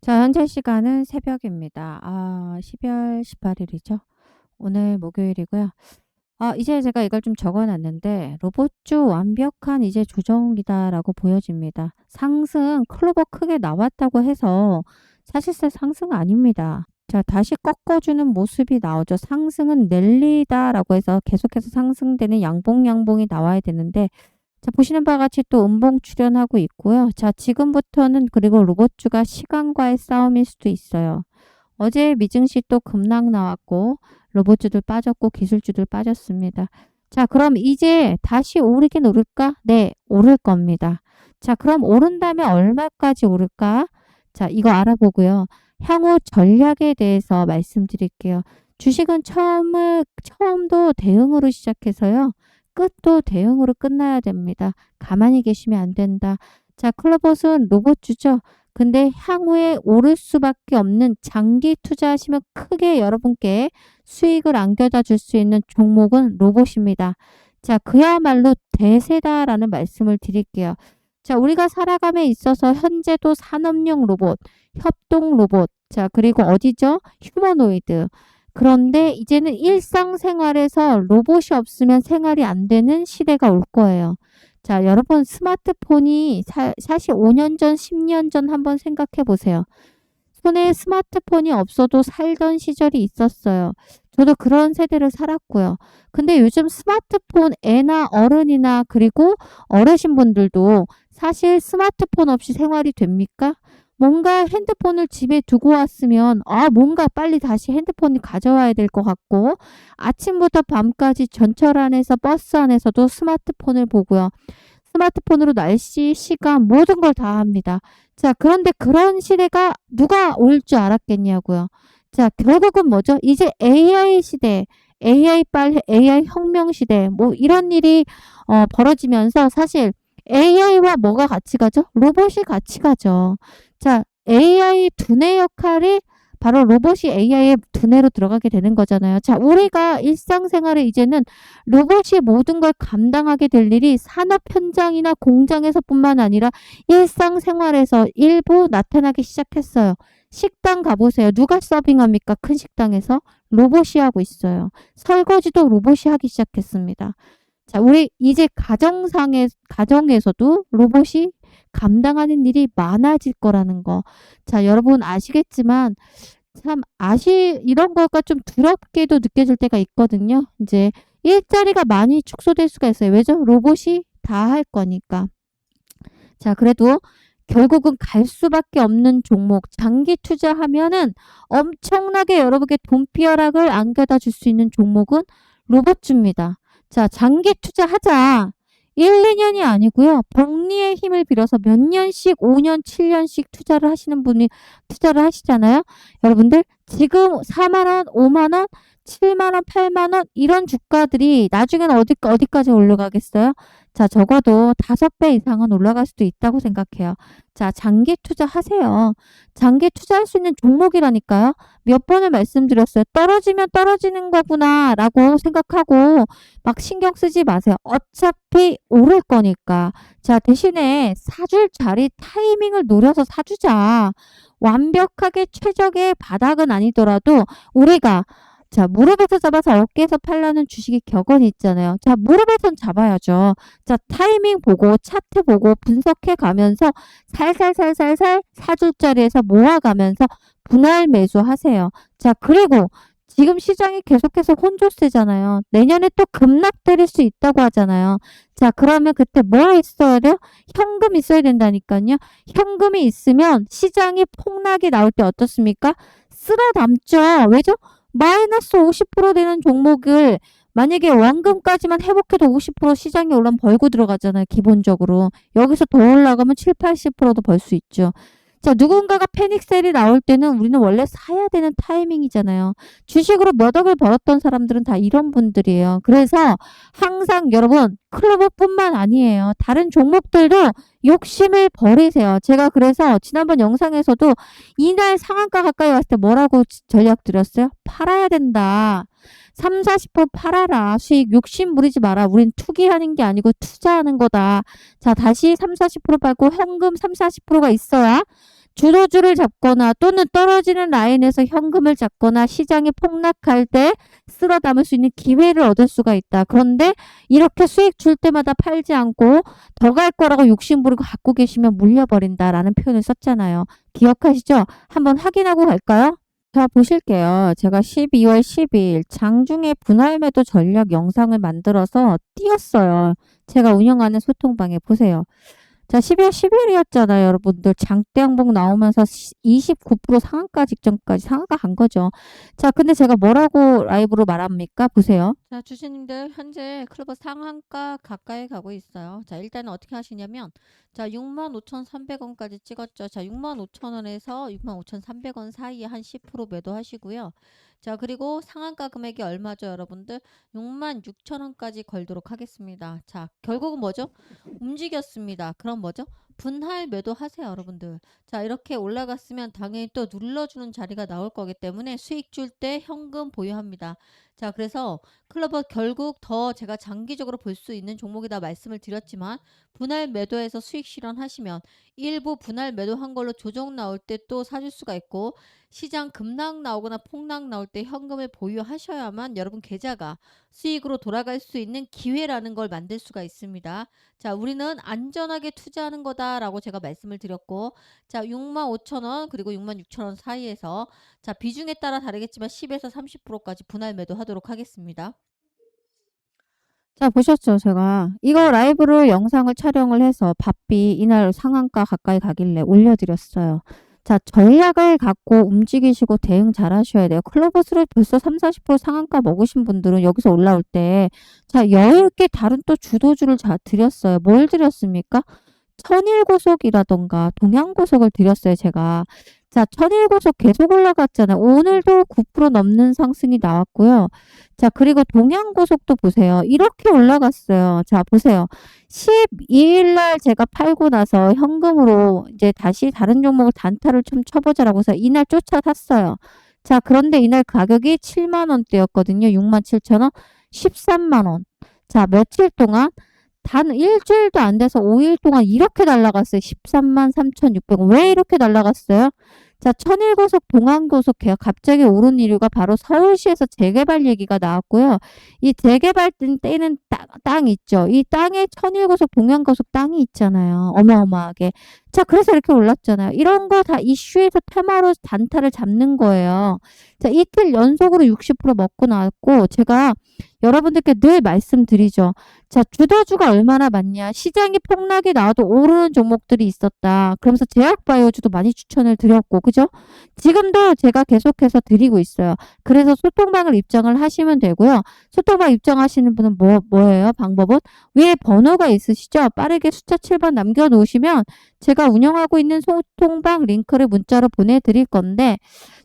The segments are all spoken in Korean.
자, 현재 시간은 새벽입니다. 12월 18일이죠. 오늘 목요일이고요. 이제 제가 이걸 좀 적어 놨는데 로봇주 완벽한 이제 조정이다라고 보여집니다. 상승 클로버 크게 나왔다고 해서 사실상 상승 아닙니다. 자, 다시 꺾어주는 모습이 나오죠. 상승은 랠리다라고 해서 계속해서 상승되는 양봉이 나와야 되는데, 자, 보시는 바와 같이 또 음봉 출현하고 있고요. 자, 지금부터는 그리고 로봇주가 시간과의 싸움일 수도 있어요. 어제 미증시 또 급락 나왔고 로봇주들 빠졌고 기술주들 빠졌습니다. 자, 그럼 이제 다시 오르긴 오를까? 네, 오를 겁니다. 자, 그럼 오른다면 얼마까지 오를까? 자, 이거 알아보고요. 향후 전략에 대해서 말씀드릴게요. 주식은 처음도 대응으로 시작해서요. 끝도 대응으로 끝나야 됩니다. 가만히 계시면 안 된다. 자, 클로봇은 로봇주죠. 근데 향후에 오를 수밖에 없는 장기 투자하시면 크게 여러분께 수익을 안겨다 줄 수 있는 종목은 로봇입니다. 자, 그야말로 대세다라는 말씀을 드릴게요. 자, 우리가 살아감에 있어서 현재도 산업용 로봇, 협동 로봇, 자, 그리고 어디죠? 휴머노이드. 그런데 이제는 일상생활에서 로봇이 없으면 생활이 안 되는 시대가 올 거예요. 자, 여러분 스마트폰이 사실 5년 전, 10년 전 한번 생각해 보세요. 손에 스마트폰이 없어도 살던 시절이 있었어요. 저도 그런 세대를 살았고요. 근데 요즘 스마트폰 애나 어른이나 그리고 어르신분들도 사실 스마트폰 없이 생활이 됩니까? 뭔가 핸드폰을 집에 두고 왔으면 뭔가 빨리 다시 핸드폰을 가져와야 될 것 같고, 아침부터 밤까지 전철 안에서 버스 안에서도 스마트폰을 보고요. 스마트폰으로 날씨, 시간 모든 걸 다 합니다. 자, 그런데 그런 시대가 누가 올 줄 알았겠냐고요. 자, 결국은 뭐죠? 이제 AI 시대, AI 혁명 시대, 뭐 이런 일이 벌어지면서 사실 AI와 뭐가 같이 가죠? 로봇이 같이 가죠. 자, AI 두뇌 역할이 바로 로봇이 AI의 두뇌로 들어가게 되는 거잖아요. 자, 우리가 일상생활에 이제는 로봇이 모든 걸 감당하게 될 일이 산업 현장이나 공장에서뿐만 아니라 일상생활에서 일부 나타나기 시작했어요. 식당 가보세요. 누가 서빙합니까? 큰 식당에서? 로봇이 하고 있어요. 설거지도 로봇이 하기 시작했습니다. 자, 우리 이제 가정에서도 로봇이 감당하는 일이 많아질 거라는 거. 자, 여러분 아시겠지만 참 이런 거가 좀 두렵게도 느껴질 때가 있거든요. 이제 일자리가 많이 축소될 수가 있어요. 왜죠? 로봇이 다 할 거니까. 자, 그래도 결국은 갈 수밖에 없는 종목, 장기 투자하면은 엄청나게 여러분께 돈벼락을 안겨다 줄 수 있는 종목은 로봇주입니다. 자, 장기 투자하자. 1, 2년이 아니고요. 복리의 힘을 빌어서 몇 년씩, 5년, 7년씩 투자를 하시는 분이 투자를 하시잖아요. 여러분들 지금 4만 원, 5만 원, 7만 원, 8만 원 이런 주가들이 나중에는 어디까지 올라가겠어요? 자, 적어도 5배 이상은 올라갈 수도 있다고 생각해요. 자, 장기 투자하세요. 장기 투자할 수 있는 종목이라니까요. 몇 번을 말씀드렸어요. 떨어지면 떨어지는 거구나 라고 생각하고 막 신경 쓰지 마세요. 어차피 오를 거니까. 자, 대신에 사줄 자리 타이밍을 노려서 사주자. 완벽하게 최적의 바닥은 아니더라도 우리가 자, 무릎에서 잡아서 어깨에서 팔라는 주식이 격언이 있잖아요. 자, 무릎에선 잡아야죠. 자, 타이밍 보고 차트 보고 분석해 가면서 살살살살살 사줄 자리에서 모아가면서 분할 매수하세요. 자, 그리고 지금 시장이 계속해서 혼조세잖아요. 내년에 또 급락 때릴 수 있다고 하잖아요. 자, 그러면 그때 뭐 있어야 돼요? 현금 있어야 된다니까요. 현금이 있으면 시장이 폭락이 나올 때 어떻습니까? 쓸어 담죠. 왜죠? 마이너스 50% 되는 종목을 만약에 원금까지만 회복해도 50% 시장에 올라면 벌고 들어가잖아요. 기본적으로. 여기서 더 올라가면 7, 80%도 벌 수 있죠. 자, 누군가가 패닉셀이 나올 때는 우리는 원래 사야 되는 타이밍이잖아요. 주식으로 몇 억을 벌었던 사람들은 다 이런 분들이에요. 그래서 항상 여러분 클로버뿐만 아니에요. 다른 종목들도 욕심을 버리세요. 제가 그래서 지난번 영상에서도 이날 상한가 가까이 왔을 때 뭐라고 전략 드렸어요? 팔아야 된다. 3, 40% 팔아라. 수익 욕심 부리지 마라. 우린 투기하는 게 아니고 투자하는 거다. 자, 다시 3, 40% 팔고 현금 3, 40%가 있어야 주도주를 잡거나 또는 떨어지는 라인에서 현금을 잡거나 시장이 폭락할 때 쓸어 담을 수 있는 기회를 얻을 수가 있다. 그런데 이렇게 수익 줄 때마다 팔지 않고 더 갈 거라고 욕심부리고 갖고 계시면 물려버린다라는 표현을 썼잖아요. 기억하시죠? 한번 확인하고 갈까요? 자, 보실게요. 제가 12월 12일 장중에 분할 매도 전략 영상을 만들어서 띄웠어요. 제가 운영하는 소통방에 보세요. 자, 12월 10일이었잖아요, 여러분들. 장대 항복 나오면서 29% 상한가 직전까지 상한가 간 거죠. 자, 근데 제가 뭐라고 라이브로 말합니까? 보세요. 자, 주주님들 현재 클로버 상한가 가까이 가고 있어요. 자, 일단은 어떻게 하시냐면 자, 65,300원까지 찍었죠. 자, 65,000원에서 65,300원 사이에 한 10% 매도하시고요. 자, 그리고 상한가 금액이 얼마죠, 여러분들? 66,000원까지 걸도록 하겠습니다. 자, 결국은 뭐죠? 움직였습니다. 그럼 뭐죠? 분할 매도하세요, 여러분들. 자, 이렇게 올라갔으면 당연히 또 눌러주는 자리가 나올 거기 때문에 수익 줄 때 현금 보유합니다. 자, 그래서 클로버 결국 더 제가 장기적으로 볼 수 있는 종목이다 말씀을 드렸지만 분할 매도해서 수익 실현하시면 일부 분할 매도한 걸로 조정 나올 때 또 사줄 수가 있고 시장 급락 나오거나 폭락 나올 때 현금을 보유하셔야만 여러분 계좌가 수익으로 돌아갈 수 있는 기회라는 걸 만들 수가 있습니다. 자, 우리는 안전하게 투자하는 거다라고 제가 말씀을 드렸고 자, 65,000원 그리고 66,000원 사이에서 자, 비중에 따라 다르겠지만 10에서 30%까지 분할 매도하도록 하겠습니다. 자, 보셨죠? 제가 이거 라이브로 영상을 촬영을 해서 바삐 이날 상한가 가까이 가길래 올려드렸어요. 자, 전략을 갖고 움직이시고 대응 잘 하셔야 돼요. 클로버스를 벌써 3, 40% 상한가 먹으신 분들은 여기서 올라올 때 자, 여유있게 다른 또 주도주를 드렸어요. 뭘 드렸습니까? 천일고속이라던가 동양고속을 드렸어요, 제가. 자, 천일고속 계속 올라갔잖아요. 오늘도 9% 넘는 상승이 나왔고요. 자, 그리고 동양고속도 보세요. 이렇게 올라갔어요. 자, 보세요. 12일 날 제가 팔고 나서 현금으로 이제 다시 다른 종목을 단타를 좀 쳐보자라고 해서 이날 쫓아 샀어요. 자, 그런데 이날 가격이 7만 원대였거든요. 67,000원, 13만 원. 자, 며칠 동안 단 일주일도 안 돼서 5일 동안 이렇게 날라갔어요. 13만 3,600원. 왜 이렇게 날라갔어요? 자, 천일고속, 동안고속 계약 갑자기 오른 이유가 바로 서울시에서 재개발 얘기가 나왔고요. 이 재개발 때는 땅 있죠. 이 땅에 천일고속, 동양고속 땅이 있잖아요. 어마어마하게. 자, 그래서 이렇게 올랐잖아요. 이런 거 다 이슈에서 테마로 단타를 잡는 거예요. 자, 이틀 연속으로 60% 먹고 나왔고 제가 여러분들께 늘 말씀드리죠. 자, 주도주가 얼마나 많냐. 시장이 폭락이 나와도 오르는 종목들이 있었다. 그러면서 제약바이오주도 많이 추천을 드렸고, 그죠? 지금도 제가 계속해서 드리고 있어요. 그래서 소통방을 입장을 하시면 되고요. 소통방 입장하시는 분은 뭐예요? 방법은? 위에 번호가 있으시죠? 빠르게 숫자 7번 남겨놓으시면 제가 운영하고 있는 소통방 링크를 문자로 보내드릴 건데,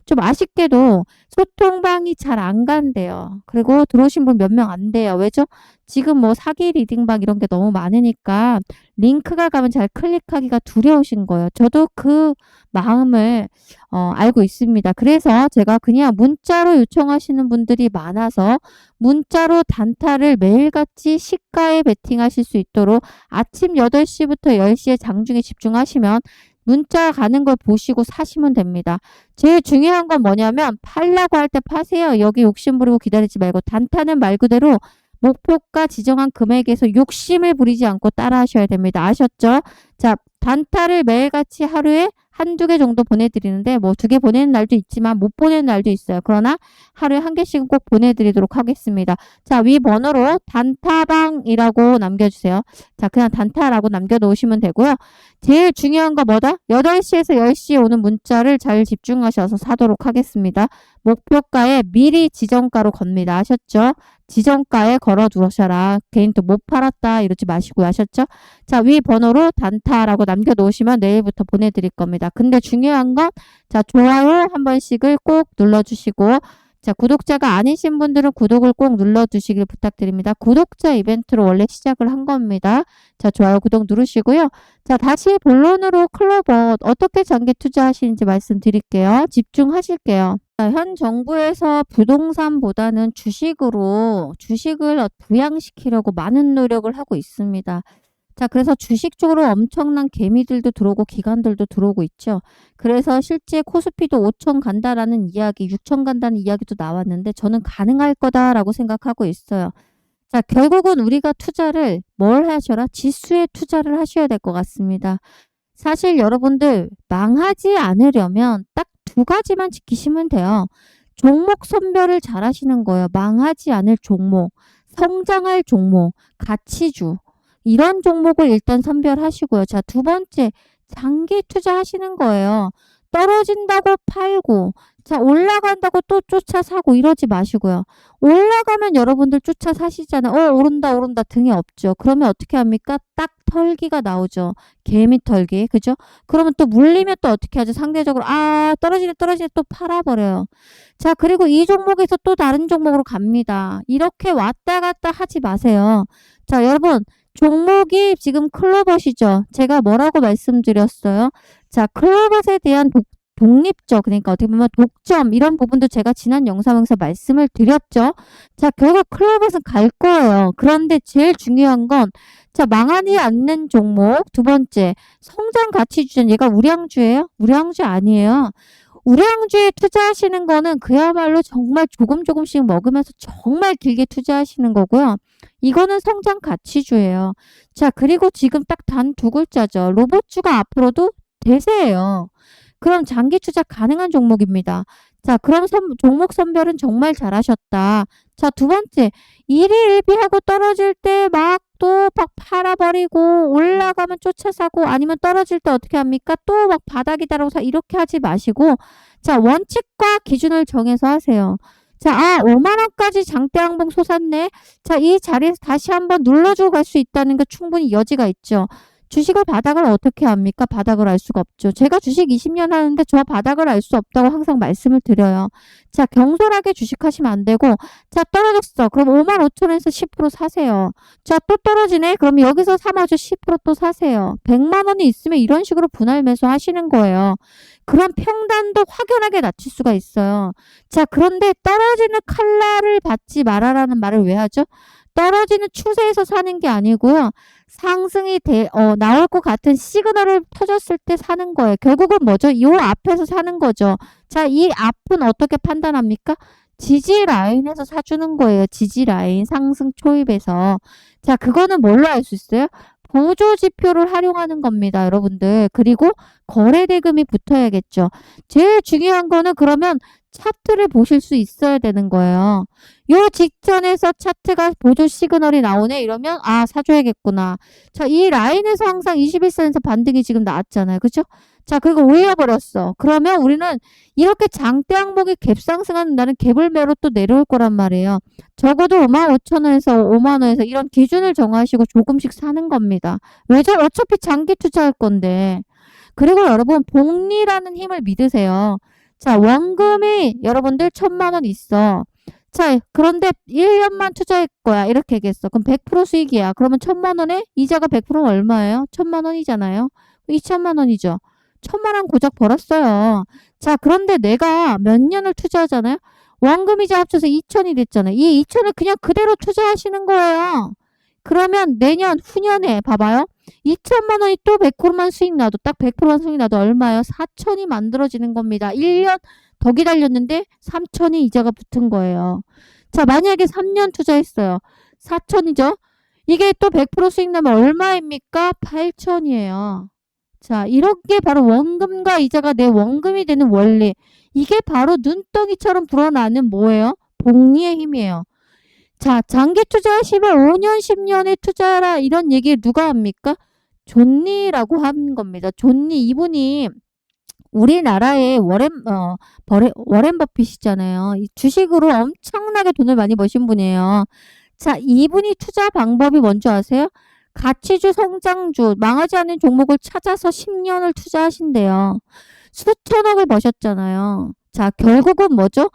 좀 아쉽게도 소통방이 잘 안 간대요. 그리고 들어오신 분 몇 명 안 돼요. 왜죠? 지금 뭐 사기 리딩방 이런 게 너무 많으니까 링크가 가면 잘 클릭하기가 두려우신 거예요. 저도 그 마음을 알고 있습니다. 그래서 제가 그냥 문자로 요청하시는 분들이 많아서 문자로 단타를 매일같이 시가에 베팅하실 수 있도록 아침 8시부터 10시에 장중에 집중하시면 문자 가는 걸 보시고 사시면 됩니다. 제일 중요한 건 뭐냐면 팔라고 할 때 파세요. 여기 욕심 부리고 기다리지 말고 단타는 말 그대로 목표가 지정한 금액에서 욕심을 부리지 않고 따라 하셔야 됩니다. 아셨죠? 자, 단타를 매일같이 하루에 한두 개 정도 보내드리는데 뭐 2개 보내는 날도 있지만 못 보내는 날도 있어요. 그러나 하루에 1개씩은 꼭 보내드리도록 하겠습니다. 자, 위 번호로 단타방이라고 남겨주세요. 자, 그냥 단타라고 남겨놓으시면 되고요. 제일 중요한 거 뭐다? 8시에서 10시에 오는 문자를 잘 집중하셔서 사도록 하겠습니다. 목표가에 미리 지정가로 겁니다. 아셨죠? 지정가에 걸어 두셔라. 개인 또 못 팔았다 이러지 마시고 아셨죠? 자, 위 번호로 단타라고 남겨놓으시면 내일부터 보내드릴 겁니다. 근데 중요한 건 자, 좋아요 한 번씩을 꼭 눌러주시고 자, 구독자가 아니신 분들은 구독을 꼭 눌러주시길 부탁드립니다. 구독자 이벤트로 원래 시작을 한 겁니다. 자, 좋아요, 구독 누르시고요. 자, 다시 본론으로 클로버 어떻게 장기 투자하시는지 말씀드릴게요. 집중하실게요. 자, 현 정부에서 부동산보다는 주식을 부양시키려고 많은 노력을 하고 있습니다. 자, 그래서 주식 쪽으로 엄청난 개미들도 들어오고 기관들도 들어오고 있죠. 그래서 실제 코스피도 5천 간다라는 이야기, 6천 간다는 이야기도 나왔는데 저는 가능할 거다라고 생각하고 있어요. 자, 결국은 우리가 투자를 뭘 하셔라? 지수에 투자를 하셔야 될 것 같습니다. 사실 여러분들 망하지 않으려면 딱 두 가지만 지키시면 돼요. 종목 선별을 잘 하시는 거예요. 망하지 않을 종목, 성장할 종목, 가치주. 이런 종목을 일단 선별하시고요. 자, 두 번째, 장기 투자하시는 거예요. 떨어진다고 팔고, 자, 올라간다고 또 쫓아 사고 이러지 마시고요. 올라가면 여러분들 쫓아 사시잖아요. 오른다, 오른다 등에 없죠. 그러면 어떻게 합니까? 딱 털기가 나오죠. 개미 털기. 그죠? 그러면 또 물리면 또 어떻게 하죠? 상대적으로, 떨어지네, 떨어지네 또 팔아버려요. 자, 그리고 이 종목에서 또 다른 종목으로 갑니다. 이렇게 왔다 갔다 하지 마세요. 자, 여러분, 종목이 지금 클로버시죠. 제가 뭐라고 말씀드렸어요? 자, 클로버에 대한 독립적, 그러니까 어떻게 보면 독점, 이런 부분도 제가 지난 영상에서 말씀을 드렸죠. 자, 결국 클로버는 갈 거예요. 그런데 제일 중요한 건, 자, 망하지 않는 종목. 두 번째, 성장 가치 주전. 얘가 우량주예요? 우량주 아니에요. 우량주에 투자하시는 거는 그야말로 정말 조금씩 먹으면서 정말 길게 투자하시는 거고요. 이거는 성장 가치주예요. 자, 그리고 지금 딱 단 두 글자죠. 로봇주가 앞으로도 대세예요. 그럼 장기 투자 가능한 종목입니다. 자, 그럼 종목 선별은 정말 잘하셨다. 자, 두 번째, 일희일비하고 떨어질 때 막 또 막 팔아버리고 올라가면 쫓아 사고 아니면 떨어질 때 어떻게 합니까? 또 막 바닥이다라고 이렇게 하지 마시고 자, 원칙과 기준을 정해서 하세요. 자, 5만 원까지 장대 항봉 솟았네. 자, 이 자리에서 다시 한번 눌러주고 갈 수 있다는 게 충분히 여지가 있죠. 주식을 바닥을 어떻게 합니까? 바닥을 알 수가 없죠. 제가 주식 20년 하는데 저 바닥을 알 수 없다고 항상 말씀을 드려요. 자, 경솔하게 주식하시면 안 되고 자, 떨어졌어. 그럼 5만 5천원에서 10% 사세요. 자, 또 떨어지네. 그럼 여기서 사마저 10%또 사세요. 100만 원이 있으면 이런 식으로 분할 매수 하시는 거예요. 그럼 평단도 확연하게 낮출 수가 있어요. 자, 그런데 떨어지는 칼날을 받지 말아라는 말을 왜 하죠? 떨어지는 추세에서 사는 게 아니고요. 상승이 나올 것 같은 시그널을 터졌을 때 사는 거예요. 결국은 뭐죠? 이 앞에서 사는 거죠. 자, 이 앞은 어떻게 판단합니까? 지지 라인에서 사주는 거예요. 지지 라인 상승 초입에서. 자, 그거는 뭘로 알 수 있어요? 보조 지표를 활용하는 겁니다, 여러분들. 그리고 거래 대금이 붙어야겠죠. 제일 중요한 거는 그러면 차트를 보실 수 있어야 되는 거예요. 요 직전에서 차트가 보조 시그널이 나오네 이러면 사줘야겠구나. 자, 이 라인에서 항상 21선에서 반등이 지금 나왔잖아요. 그죠? 자, 그리고 올려버렸어. 그러면 우리는 이렇게 장대 항목이 갭상승하는 날은 갭을 매로 또 내려올 거란 말이에요. 적어도 55,000원에서 5만원에서 이런 기준을 정하시고 조금씩 사는 겁니다. 왜죠? 어차피 장기 투자할 건데. 그리고 여러분 복리라는 힘을 믿으세요. 자, 원금이 여러분들 1,000만원 있어. 자, 그런데 1년만 투자할 거야. 이렇게 얘기했어. 그럼 100% 수익이야. 그러면 1,000만원에 이자가 100%는 얼마예요? 1,000만원이잖아요. 2,000만원이죠. 1,000만원 고작 벌었어요. 자, 그런데 내가 몇 년을 투자하잖아요. 원금이자 합쳐서 2,000이 됐잖아요. 이 2,000을 그냥 그대로 투자하시는 거예요. 그러면 내년, 후년에 봐봐요. 2천만 원이 또 100%만 수익 나도 딱 100%만 수익 나도 얼마예요? 4천이 만들어지는 겁니다. 1년 더 기다렸는데 3천이 이자가 붙은 거예요. 자, 만약에 3년 투자했어요. 4천이죠? 이게 또 100% 수익 나면 얼마입니까? 8천이에요. 자, 이렇게 바로 원금과 이자가 내 원금이 되는 원리. 이게 바로 눈덩이처럼 불어나는 뭐예요? 복리의 힘이에요. 자, 장기 투자하시면 5년, 10년에 투자하라 이런 얘기 누가 합니까? 존리라고 한 겁니다. 존리 이분이 우리나라의 워렌 버핏이잖아요. 이 주식으로 엄청나게 돈을 많이 버신 분이에요. 자, 이분이 투자 방법이 뭔지 아세요? 가치주, 성장주, 망하지 않는 종목을 찾아서 10년을 투자하신대요. 수천억을 버셨잖아요. 자, 결국은 뭐죠?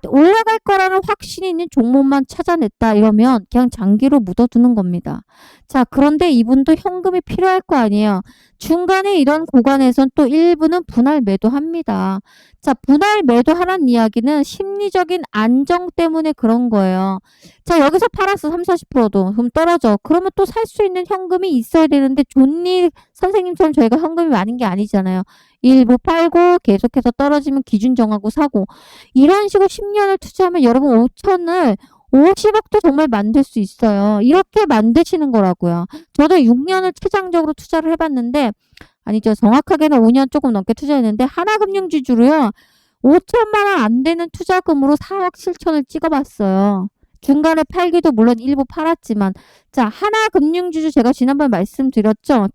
올라갈 거라는 확신이 있는 종목만 찾아냈다 이러면 그냥 장기로 묻어두는 겁니다. 자, 그런데 이분도 현금이 필요할 거 아니에요. 중간에 이런 구간에선 또 일부는 분할 매도합니다. 자, 분할 매도하라는 이야기는 심리적인 안정 때문에 그런 거예요. 자, 여기서 팔았어. 30~40%도. 그럼 떨어져. 그러면 또 살 수 있는 현금이 있어야 되는데 존리 선생님처럼 저희가 현금이 많은 게 아니잖아요. 일부 팔고 계속해서 떨어지면 기준 정하고 사고. 이런 식으로 10년을 투자하면 여러분 5천을 50억도 정말 만들 수 있어요. 이렇게 만드시는 거라고요. 저도 6년을 최장적으로 투자를 해봤는데, 아니죠. 정확하게는 5년 조금 넘게 투자했는데, 하나금융지주로요. 5천만 원 안 되는 투자금으로 4억 7천을 찍어봤어요. 중간에 팔기도 물론 일부 팔았지만, 자, 하나금융지주 제가 지난번에 말씀드렸죠.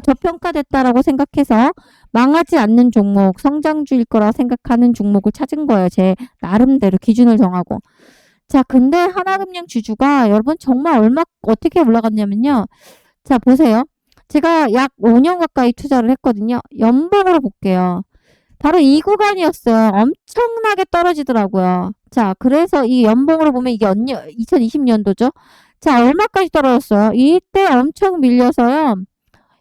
저평가됐다라고 생각해서 망하지 않는 종목, 성장주일 거라 생각하는 종목을 찾은 거예요. 제 나름대로 기준을 정하고. 자, 근데 하나금융 지주가 여러분 정말 어떻게 올라갔냐면요. 자, 보세요. 제가 약 5년 가까이 투자를 했거든요. 연봉으로 볼게요. 바로 이 구간이었어요. 엄청나게 떨어지더라고요. 자, 그래서 이 연봉으로 보면 이게 2020년도죠. 자, 얼마까지 떨어졌어요? 이때 엄청 밀려서요.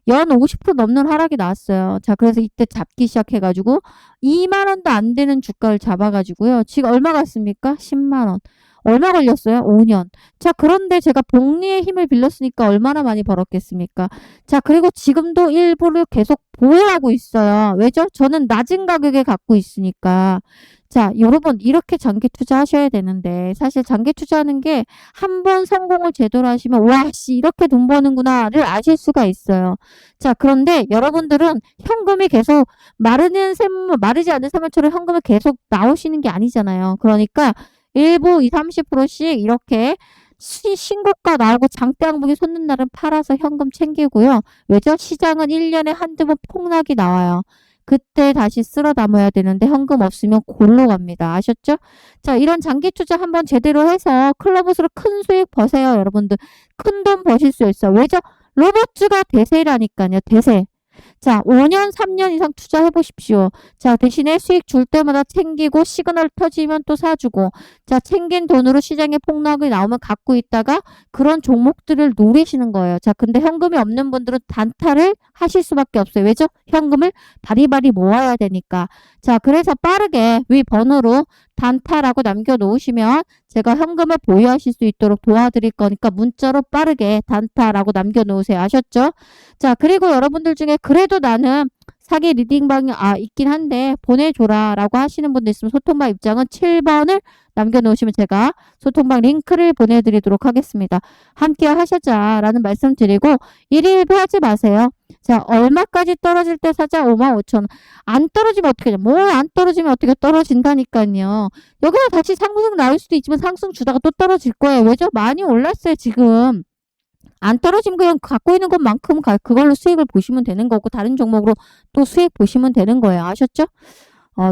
연 50% 넘는 하락이 나왔어요. 자, 그래서 이때 잡기 시작해가지고 2만 원도 안 되는 주가를 잡아가지고요. 지금 얼마 갔습니까? 10만 원. 얼마 걸렸어요? 5년. 자, 그런데 제가 복리의 힘을 빌렸으니까 얼마나 많이 벌었겠습니까? 자, 그리고 지금도 일부를 계속 보유하고 있어요. 왜죠? 저는 낮은 가격에 갖고 있으니까. 자, 여러분 이렇게 장기 투자하셔야 되는데 사실 장기 투자하는 게 한 번 성공을 제대로 하시면 와, 씨 이렇게 돈 버는구나를 아실 수가 있어요. 자, 그런데 여러분들은 현금이 계속 마르지 않는 샘물처럼 현금이 계속 나오시는 게 아니잖아요. 그러니까 일부 20~30%씩 이렇게 신고가 나오고 장대 항목이 솟는 날은 팔아서 현금 챙기고요. 왜죠? 시장은 1년에 한두 번 폭락이 나와요. 그때 다시 쓸어 담아야 되는데 현금 없으면 골로 갑니다. 아셨죠? 자, 이런 장기 투자 한번 제대로 해서 클럽으로 큰 수익 버세요, 여러분들. 큰 돈 버실 수 있어요. 왜죠? 로봇주가 대세라니까요. 대세. 자, 5년, 3년 이상 투자해 보십시오. 자, 대신에 수익 줄 때마다 챙기고 시그널 터지면 또 사주고, 자, 챙긴 돈으로 시장에 폭락이 나오면 갖고 있다가 그런 종목들을 노리시는 거예요. 자, 근데 현금이 없는 분들은 단타를 하실 수밖에 없어요. 왜죠? 현금을 바리바리 모아야 되니까. 자, 그래서 빠르게 위 번호로 단타라고 남겨놓으시면 제가 현금을 보유하실 수 있도록 도와드릴 거니까 문자로 빠르게 단타라고 남겨놓으세요. 아셨죠? 자, 그리고 여러분들 중에 그래도 나는 사기 리딩방이 있긴 한데 보내줘라 라고 하시는 분들 있으면 소통방 입장은 7번을 남겨놓으시면 제가 소통방 링크를 보내드리도록 하겠습니다. 함께 하시자라는 말씀 드리고 일일비 하지 마세요. 자, 얼마까지 떨어질 때 사자? 55,000원. 안 떨어지면 어떻게 하냐? 뭐 안 떨어지면 어떻게 떨어진다니까요. 여기서 다시 상승 나올 수도 있지만 상승 주다가 또 떨어질 거예요. 왜죠? 많이 올랐어요, 지금. 안 떨어지면 그냥 갖고 있는 것만큼 그걸로 수익을 보시면 되는 거고 다른 종목으로 또 수익 보시면 되는 거예요. 아셨죠?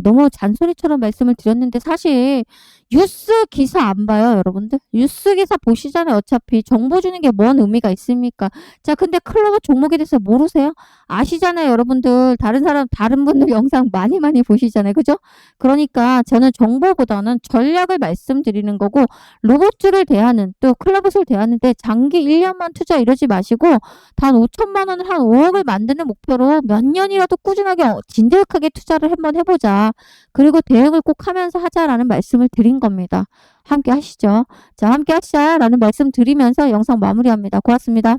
너무 잔소리처럼 말씀을 드렸는데 사실 뉴스 기사 안 봐요, 여러분들? 뉴스 기사 보시잖아요. 어차피 정보 주는 게 뭔 의미가 있습니까? 자, 근데 클로버 종목에 대해서 모르세요? 아시잖아요, 여러분들. 다른 분들 영상 많이 보시잖아요. 그죠? 그러니까 저는 정보보다는 전략을 말씀드리는 거고 로봇주를 대하는 또 클로버를 대하는데 장기 1년만 투자 이러지 마시고 단 5천만 원을 한 5억을 만드는 목표로 몇 년이라도 꾸준하게 진득하게 투자를 한번 해보자. 그리고 대응을 꼭 하면서 하자라는 말씀을 드린 겁니다. 함께 하시죠. 자, 함께 하시자라는 말씀 드리면서 영상 마무리합니다. 고맙습니다.